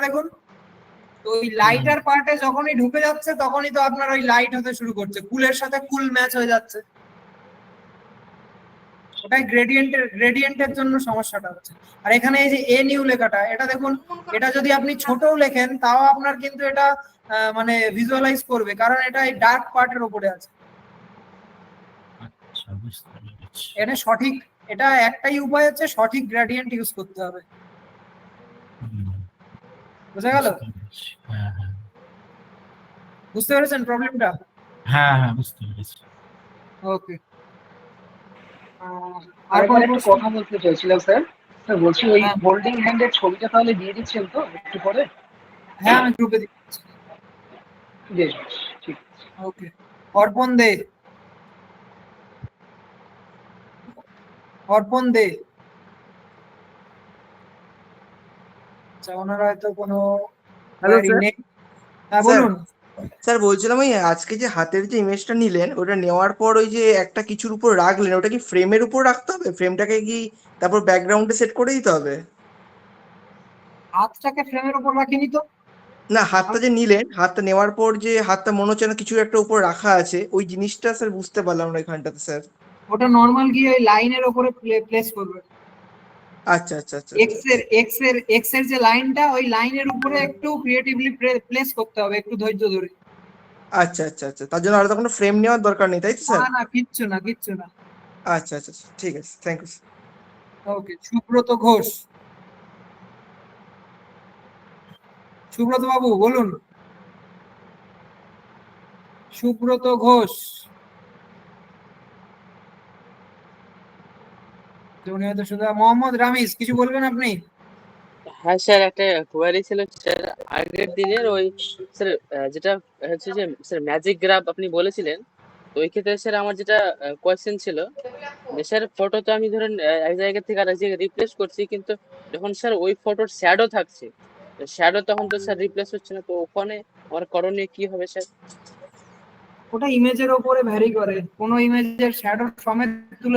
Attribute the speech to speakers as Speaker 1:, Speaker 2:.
Speaker 1: দেখুন, তো ওই লাইটার পার্টে যখনই ঢুকে যাচ্ছে তখনই তো আপনার ওই লাইট হতে শুরু করছে, কুলের সাথে কুল ম্যাচ হয়ে যাচ্ছে, ওটাই গ্রেডিয়েন্টের জন্য সমস্যাটা হচ্ছে। আর এখানে এই যে এ নিউ লেখাটা, এটা দেখুন, এটা যদি আপনি ছোটও লেখেন তাও আপনার কিন্তু এটা মানে ভিজুয়ালাইজ করবে, কারণ এটা এই ডার্ক পার্টের উপরে আছে।
Speaker 2: আচ্ছা, বুঝতে পেরেছি।
Speaker 1: এটা সঠিক, এটা একটাই উপায় হচ্ছে সঠিক গ্রেডিয়েন্ট ইউজ করতে হবে। বুঝা গেল?
Speaker 2: হ্যাঁ হ্যাঁ,
Speaker 1: বুঝতে পেরেছেন প্রবলেমটা?
Speaker 2: হ্যাঁ হ্যাঁ, বুঝতে পেরেছি।
Speaker 1: ওকে।
Speaker 3: আর একটা কথা বলতে চাইছিলাম স্যার, স্যার বলছি ওই
Speaker 1: হ্যাঁ।
Speaker 3: হোল্ডিং হ্যান্ডের ছবিটা তাহলে দিয়ে দিচ্ছেন তো একটু পরে?
Speaker 1: হ্যাঁ, আমি গ্রুপে দিচ্ছি।
Speaker 3: বেশ বেশ, ঠিক আছে।
Speaker 1: ওকে। অর্পণ দে, অর্পণ দে। আচ্ছা, ওনার হয়তো কোনো
Speaker 4: হ্যালো স্যার।
Speaker 1: নেই। হ্যাঁ বলুন।
Speaker 4: স্যার বলছিলাম ওই আজকে যে হাতের যে ইমেজটা নিলেন, ওটা নেওয়ার পর ওই যে একটা কিছুর উপর রাখলেন, ওটা কি ফ্রেমের উপর রাখতে হবে? ফ্রেমটাকে কি তারপর ব্যাকগ্রাউন্ডে সেট করে দিতে হবে?
Speaker 1: হাতটাকে ফ্রেমের উপর রাখিনি তো।
Speaker 4: না, হাতটা যে নিলেন, হাতটা নেওয়ার পর যে হাতটা মনে হচ্ছে না কিছু একটা উপর রাখা আছে, ওই জিনিসটা স্যার বুঝতে পারলাম না এখানটাতে স্যার।
Speaker 1: ওটা নরমাল গিয়ে ওই লাইনের উপরে প্লেস করবে।
Speaker 4: আচ্ছা আচ্ছা আচ্ছা
Speaker 1: এক্স এর যে লাইনটা, ওই লাইনের উপরে একটু ক্রিয়েটিভলি প্লেস করতে হবে, একটু ধৈর্য ধরে।
Speaker 4: আচ্ছা আচ্ছা আচ্ছা, তার জন্য আলাদা কোনো ফ্রেম নেওয়ার দরকার নেই, তাই তো স্যার?
Speaker 1: না না, কিচ্ছু না, কিচ্ছু না।
Speaker 4: আচ্ছা আচ্ছা আচ্ছা, ঠিক আছে, থ্যাংক ইউ।
Speaker 1: ওকে। সুব্রত ঘোষ, সুব্রত বাবু বলুন। সুব্রত ঘোষ, উনি হয়তো শুধু। মোহাম্মদ রামিজ, কিছু বলবেন আপনি?
Speaker 5: হ্যাঁ স্যার, একটা কোয়ারি ছিল স্যার। আগের দিনের ওই স্যার যেটা হচ্ছে যে স্যার ম্যাজিক গ্রাফ আপনি বলেছিলেন, তো ওই ক্ষেত্রে স্যার আমার যেটা কোয়েশ্চেন ছিল যে স্যার ফটো তো আমি ধরেন এক জায়গা থেকে আর এক জায়গায় রিপ্লেস করছি, কিন্তু যখন স্যার ওই ফটোর শ্যাডো থাকছে, শ্যাডো তখন তো স্যার রিপ্লেস হচ্ছে না, তো ওখানে আমার করণীয় কি হবে স্যার?
Speaker 1: ওটা ইমেজের উপরে ভ্যারি করে, কোন ইমেজের শ্যাডো সমেত তুলে